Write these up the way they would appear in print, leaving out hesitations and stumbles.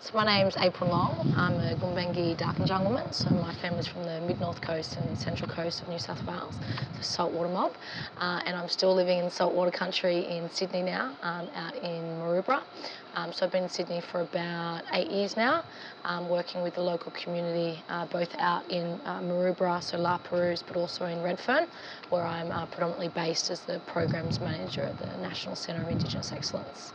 So my name's April Knoll. I'm a Gumbaynggirr Darkinjung woman, so my family's from the mid-north coast and central coast of New South Wales, the saltwater mob, and I'm still living in saltwater country in Sydney now, out in Maroubra. So I've been in Sydney for about 8 years now, working with the local community, both out in Maroubra, so La Perouse, but also in Redfern, where I'm predominantly based as the Programs Manager at the National Centre of Indigenous Excellence.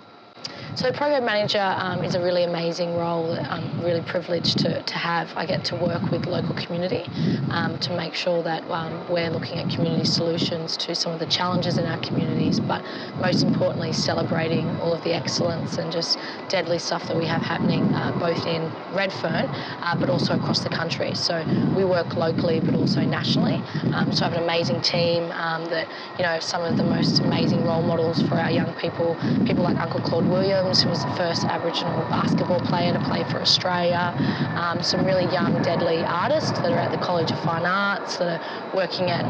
So the Program Manager is a really amazing role that I'm really privileged to have. I get to work with the local community to make sure that we're looking at community solutions to some of the challenges in our communities, but most importantly celebrating all of the excellence and just deadly stuff that we have happening both in Redfern but also across the country. So we work locally but also nationally. So I have an amazing team that, you know, some of the most amazing role models for our young people like Uncle Claude Williams, who was the first Aboriginal basketball player to play for Australia, some really young, deadly artists that are at the College of Fine Arts, that are working at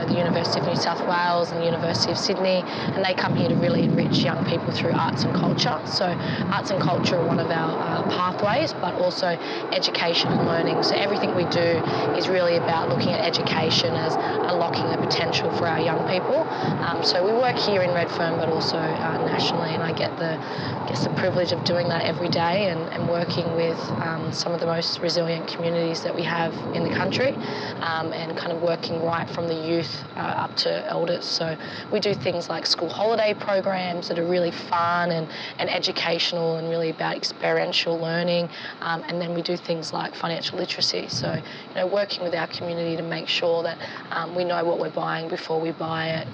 the University of New South Wales and the University of Sydney, and they come here to really enrich young people through arts and culture. So arts and culture are one of our pathways, but also education and learning. So everything we do is really about looking at education as unlocking the potential for our young people. So we work here in Redfern, but also nationally, and I get the privilege of doing that every day and working with some of the most resilient communities that we have in the country, and kind of working right from the youth up to elders. So we do things like school holiday programs that are really fun and educational and really about experiential learning, and then we do things like financial literacy. So, you know, working with our community to make sure that we know what we're buying before we buy it.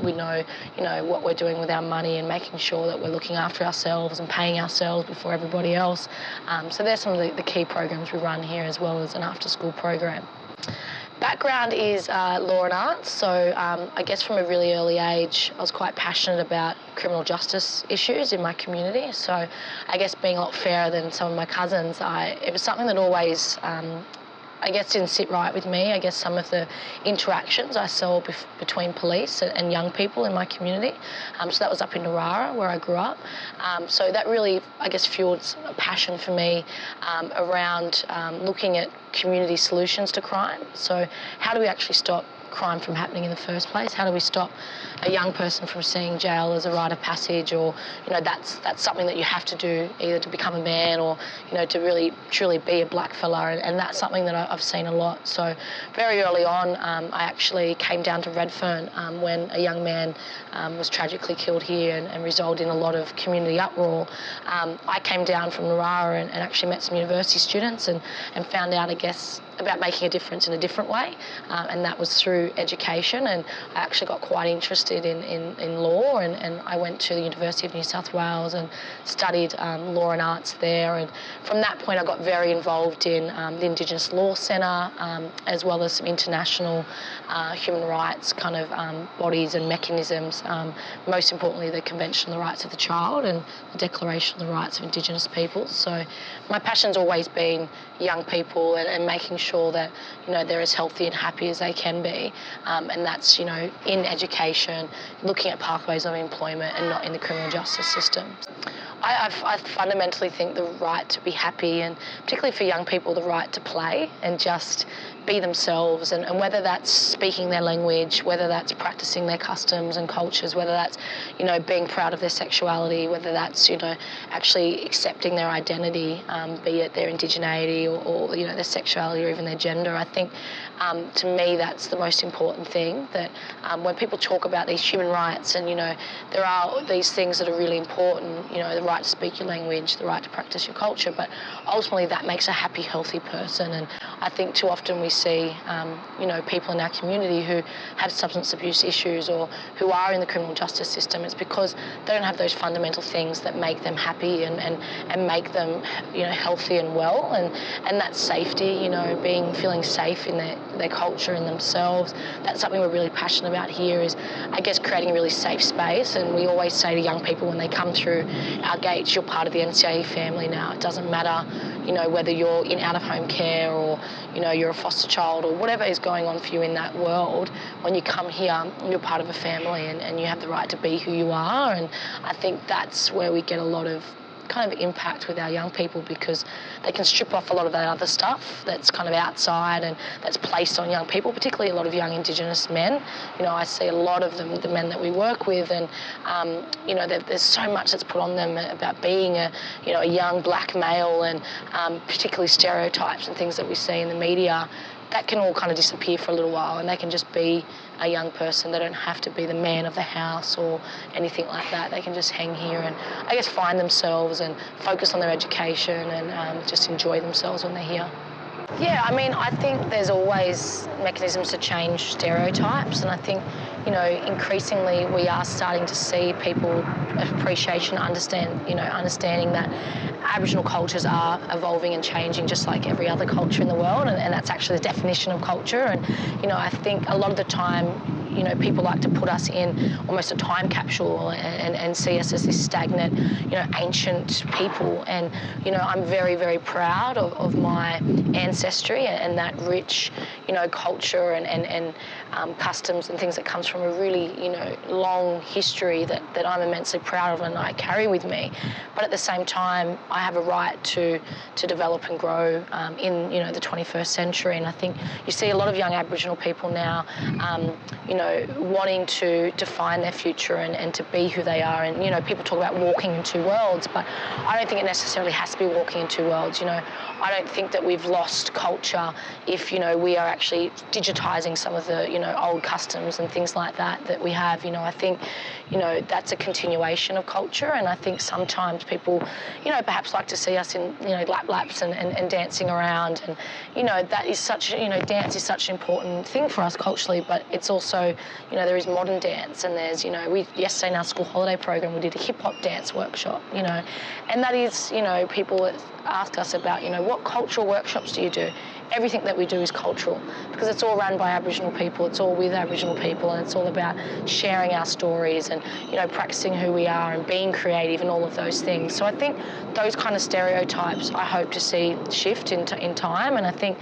We know, you know, what we're doing with our money and making sure that we're looking after ourselves and paying ourselves before everybody else. So there's some of the key programs we run here, as well as an after-school program. Background is law and arts, so I guess from a really early age I was quite passionate about criminal justice issues in my community. So I guess being a lot fairer than some of my cousins, it was something that always I guess didn't sit right with me. I guess some of the interactions I saw between police and young people in my community. So that was up in Narara, where I grew up. So that really, I guess, fueled a passion for me around looking at community solutions to crime. So how do we actually stop crime from happening in the first place? How do we stop a young person from seeing jail as a rite of passage, or, you know, that's something that you have to do either to become a man or, you know, to really truly be a black fella, and that's something that I've seen a lot. So very early on I actually came down to Redfern when a young man was tragically killed here and resulted in a lot of community uproar. I came down from Narara and actually met some university students and found out, I guess, about making a difference in a different way, and that was through education. And I actually got quite interested in law, and I went to the University of New South Wales and studied law and arts there. And from that point I got very involved in the Indigenous Law Centre, as well as some international human rights kind of bodies and mechanisms, most importantly the Convention on the Rights of the Child and the Declaration of the Rights of Indigenous Peoples. So my passion's always been young people and making sure that, you know, they're as healthy and happy as they can be, and that's, you know, in education, looking at pathways of employment and not in the criminal justice system. I fundamentally think the right to be happy, and particularly for young people, the right to play and just be themselves, and whether that's speaking their language, whether that's practicing their customs and cultures, whether that's, you know, being proud of their sexuality, whether that's, you know, actually accepting their identity, be it their indigeneity or you know, their sexuality or even their gender. I think to me that's the most important thing, that when people talk about these human rights, and, you know, there are these things that are really important, you know, the right to speak your language, the right to practice your culture, but ultimately that makes a happy, healthy person. And I think too often we see, you know, people in our community who have substance abuse issues or who are in the criminal justice system. It's because they don't have those fundamental things that make them happy and make them, you know, healthy and well, and that's safety, you know, feeling safe in their culture and themselves. That's something we're really passionate about here, is, I guess, creating a really safe space. And we always say to young people when they come through our gates, you're part of the NCAE family now. It doesn't matter, you know, whether you're in out-of-home care or, you know, you're a foster child or whatever is going on for you in that world. When you come here, you're part of a family, and you have the right to be who you are. And I think that's where we get a lot of kind of impact with our young people, because they can strip off a lot of that other stuff that's kind of outside and that's placed on young people, particularly a lot of young Indigenous men. You know, I see a lot of them, the men that we work with, and you know, there's so much that's put on them about being a young black male, and particularly stereotypes and things that we see in the media. That can all kind of disappear for a little while, and they can just be a young person. They don't have to be the man of the house or anything like that. They can just hang here and, I guess, find themselves and focus on their education and just enjoy themselves when they're here. Yeah, I mean, I think there's always mechanisms to change stereotypes, and I think, you know, increasingly we are starting to see people appreciation, understanding that Aboriginal cultures are evolving and changing just like every other culture in the world, and that's actually the definition of culture. And, you know, I think a lot of the time, you know, people like to put us in almost a time capsule and see us as this stagnant, you know, ancient people. And, you know, I'm very, very proud of my ancestry and that rich, you know, culture and customs and things that comes from a really, you know, long history that I'm immensely proud of and I carry with me. But at the same time, I have a right to develop and grow in, you know, the 21st century. And I think you see a lot of young Aboriginal people now, you know, wanting to define their future and to be who they are. And, you know, people talk about walking in two worlds, but I don't think it necessarily has to be walking in two worlds. You know, I don't think that we've lost culture if, you know, we are actually digitising some of the, you know, old customs and things like that we have. You know, I think, you know, that's a continuation of culture, and I think sometimes people, you know, perhaps like to see us in, you know, laps and dancing around, and, you know, that is such, you know, dance is such an important thing for us culturally, but it's also, you know, there is modern dance, and there's, you know, yesterday in our school holiday program we did a hip-hop dance workshop, you know, and that is, you know, people ask us about, you know, what cultural workshops do you do? Everything that we do is cultural, because it's all run by Aboriginal people, it's all with Aboriginal people, and it's all about sharing our stories and, you know, practicing who we are and being creative and all of those things. So I think those kind of stereotypes I hope to see shift in time, and I think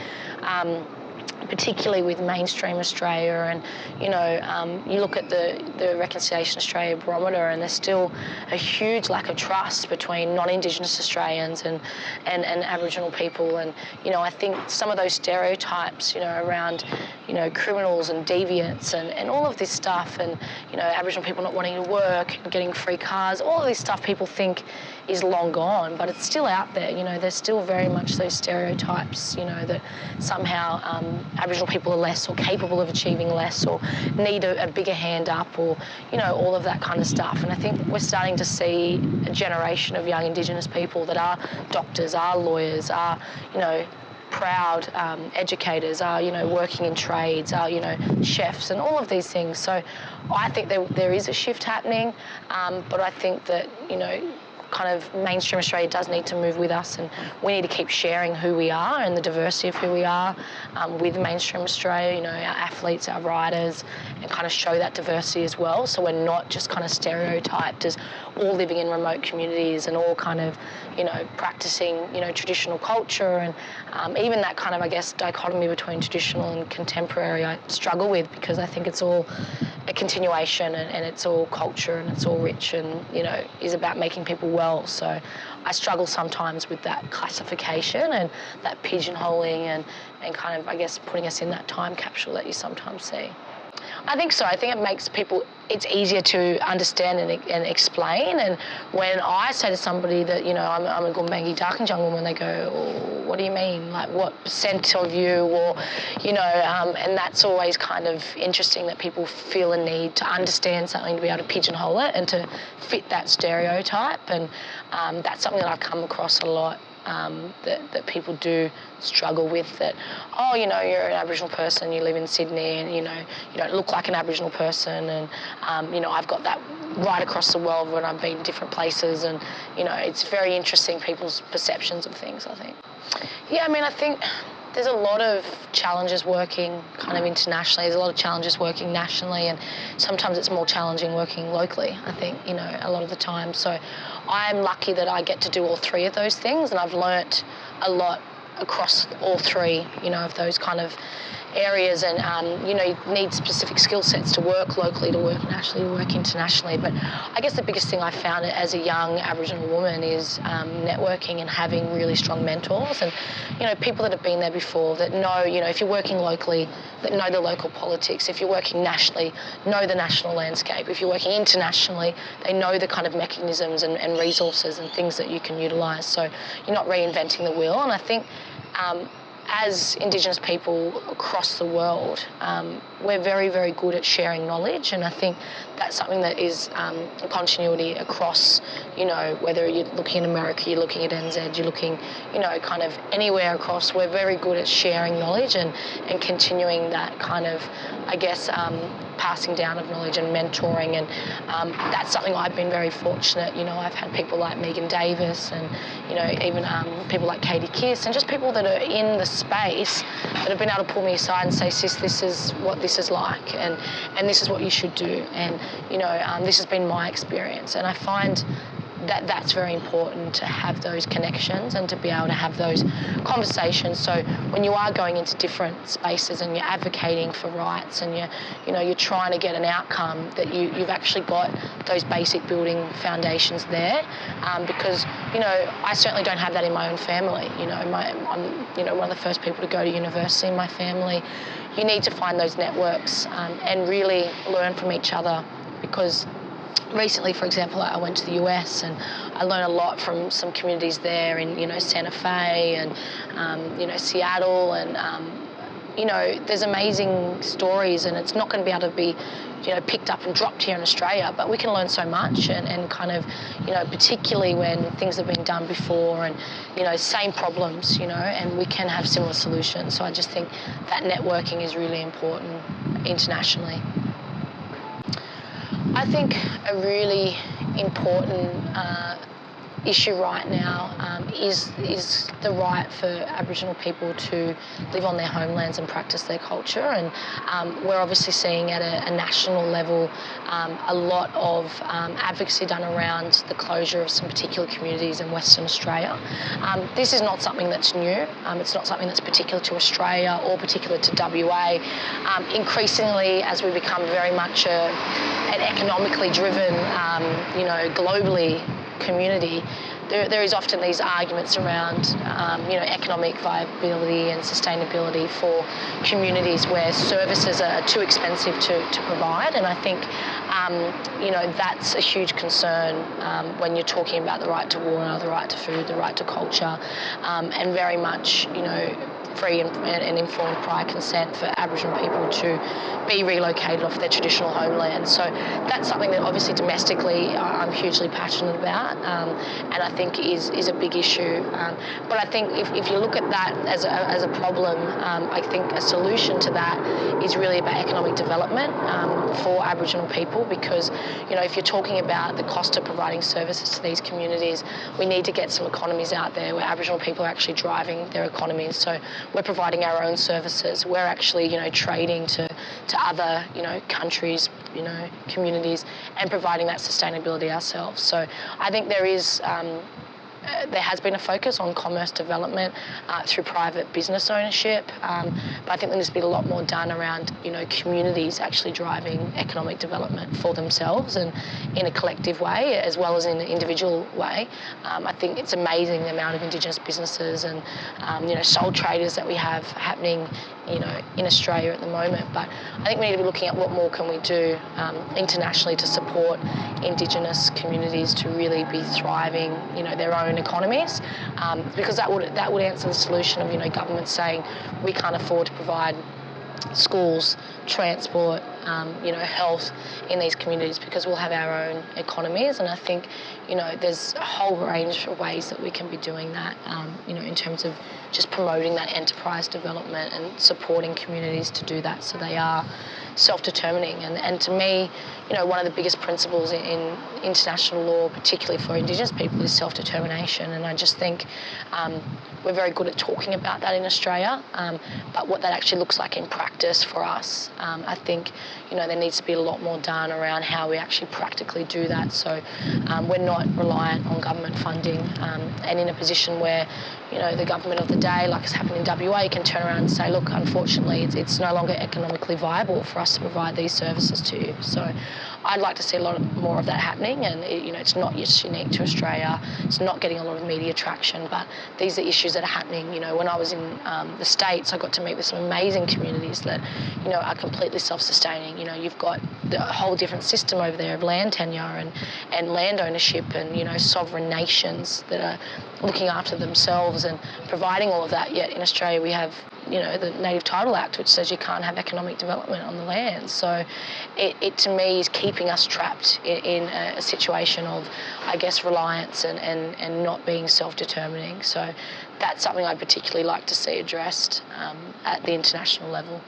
particularly with mainstream Australia, and, you know, you look at the Reconciliation Australia barometer, and there's still a huge lack of trust between non-Indigenous Australians and Aboriginal people. And, you know, I think some of those stereotypes, you know, around, you know, criminals and deviants and all of this stuff, and, you know, Aboriginal people not wanting to work and getting free cars, all of this stuff people think is long gone, but it's still out there. You know, there's still very much those stereotypes, you know, that somehow Aboriginal people are less or capable of achieving less or need a bigger hand up, or, you know, all of that kind of stuff. And I think we're starting to see a generation of young Indigenous people that are doctors, are lawyers, are, you know, proud educators, are, you know, working in trades, are, you know, chefs and all of these things. So I think there is a shift happening, but I think that, you know, kind of mainstream Australia does need to move with us, and we need to keep sharing who we are and the diversity of who we are with mainstream Australia, you know, our athletes, our riders, and kind of show that diversity as well, so we're not just kind of stereotyped as all living in remote communities and all kind of, you know, practicing, you know, traditional culture. And even that kind of, I guess, dichotomy between traditional and contemporary I struggle with, because I think it's all a continuation, and it's all culture, and it's all rich, and, you know, is about making people well. So I struggle sometimes with that classification and that pigeonholing and kind of, I guess, putting us in that time capsule that you sometimes see. I think so. I think it makes people, it's easier to understand and explain. And when I say to somebody that, you know, I'm a Gumbaynggirr Darkinjung woman, they go, oh, what do you mean? Like, what percent of you? Or, you know, and that's always kind of interesting, that people feel a need to understand something to be able to pigeonhole it and to fit that stereotype. And that's something that I've come across a lot. That people do struggle with, that, oh, you know, you're an Aboriginal person, you live in Sydney, and, you know, you don't look like an Aboriginal person, and, you know, I've got that right across the world when I've been in different places, and, you know, it's very interesting, people's perceptions of things, I think. Yeah, I mean, I think there's a lot of challenges working kind of internationally. There's a lot of challenges working nationally, and sometimes it's more challenging working locally, I think, you know, a lot of the time. So I'm lucky that I get to do all three of those things, and I've learnt a lot across all three, you know, of those kind of areas, and you know, you need specific skill sets to work locally, to work nationally, to work internationally. But I guess the biggest thing I found as a young Aboriginal woman is networking and having really strong mentors, and you know, people that have been there before, that know, you know, if you're working locally, that know the local politics. If you're working nationally, know the national landscape. If you're working internationally, they know the kind of mechanisms and resources and things that you can utilise. So you're not reinventing the wheel. And I think as Indigenous people across the world, we're very, very good at sharing knowledge, and I think that's something that is a continuity across, you know, whether you're looking in America, you're looking at NZ, you're looking, you know, kind of anywhere across, we're very good at sharing knowledge and continuing that kind of, I guess, passing down of knowledge and mentoring, and that's something I've been very fortunate. You know, I've had people like Megan Davis and, you know, even people like Katie Kiss, and just people that are in the space that have been able to pull me aside and say, sis, this is what this is like, and this is what you should do, and, you know, this has been my experience. And I find that that's very important, to have those connections and to be able to have those conversations. So when you are going into different spaces and you're advocating for rights and you're trying to get an outcome, that you've actually got those basic building foundations there, because, you know, I certainly don't have that in my own family. You know, I'm you know, one of the first people to go to university in my family. You need to find those networks and really learn from each other, because recently, for example, I went to the US and I learned a lot from some communities there in, you know, Santa Fe and, you know, Seattle, and, you know, there's amazing stories, and it's not going to be able to be, you know, picked up and dropped here in Australia, but we can learn so much, and kind of, you know, particularly when things have been done before and, you know, same problems, you know, and we can have similar solutions. So I just think that networking is really important internationally. I think a really important issue right now is the right for Aboriginal people to live on their homelands and practice their culture, and we're obviously seeing at a national level a lot of advocacy done around the closure of some particular communities in Western Australia. This is not something that's new. It's not something that's particular to Australia or particular to WA. Increasingly, as we become very much an economically driven, you know, globally community, there is often these arguments around, you know, economic viability and sustainability for communities where services are too expensive to provide. And I think, you know, that's a huge concern when you're talking about the right to water, the right to food, the right to culture, and very much, you know, free and informed prior consent for Aboriginal people to be relocated off their traditional homeland. So that's something that obviously domestically I'm hugely passionate about, and I think is a big issue. But I think if you look at that as a problem, I think a solution to that is really about economic development for Aboriginal people, because, you know, if you're talking about the cost of providing services to these communities, we need to get some economies out there where Aboriginal people are actually driving their economies. So we're providing our own services. We're actually, you know, trading to other, you know, countries, you know, communities, and providing that sustainability ourselves. So I think there has been a focus on commerce development through private business ownership, but I think there needs to be a lot more done around, you know, communities actually driving economic development for themselves and in a collective way as well as in an individual way. I think it's amazing the amount of Indigenous businesses and, you know, sole traders that we have happening, you know, in Australia at the moment. But I think we need to be looking at what more can we do internationally to support Indigenous communities to really be thriving, you know, their own economies, because that would answer the solution of, you know, governments saying we can't afford to provide schools, transport, you know, health in these communities because we'll have our own economies. And I think, you know, there's a whole range of ways that we can be doing that, you know, in terms of just promoting that enterprise development and supporting communities to do that so they are self-determining. And to me, you know, one of the biggest principles in international law, particularly for Indigenous people, is self-determination. And I just think we're very good at talking about that in Australia, but what that actually looks like in practice for us, I think, there needs to be a lot more done around how we actually practically do that. So we're not reliant on government funding, and in a position where, the government of the day, like it's happened in WA, can turn around and say, look, unfortunately, it's no longer economically viable for us to provide these services to you. So I'd like to see a lot more of that happening, and it's not just unique to Australia. It's not getting a lot of media traction, but these are issues that are happening. When I was in the States, I got to meet with some amazing communities that, are completely self-sustaining. You've got a whole different system over there of land tenure and land ownership and, sovereign nations that are looking after themselves and providing all of that. Yet in Australia we have, the Native Title Act, which says you can't have economic development on the land. So it to me is keeping us trapped in a situation of, I guess, reliance and not being self-determining. So that's something I'd particularly like to see addressed at the international level.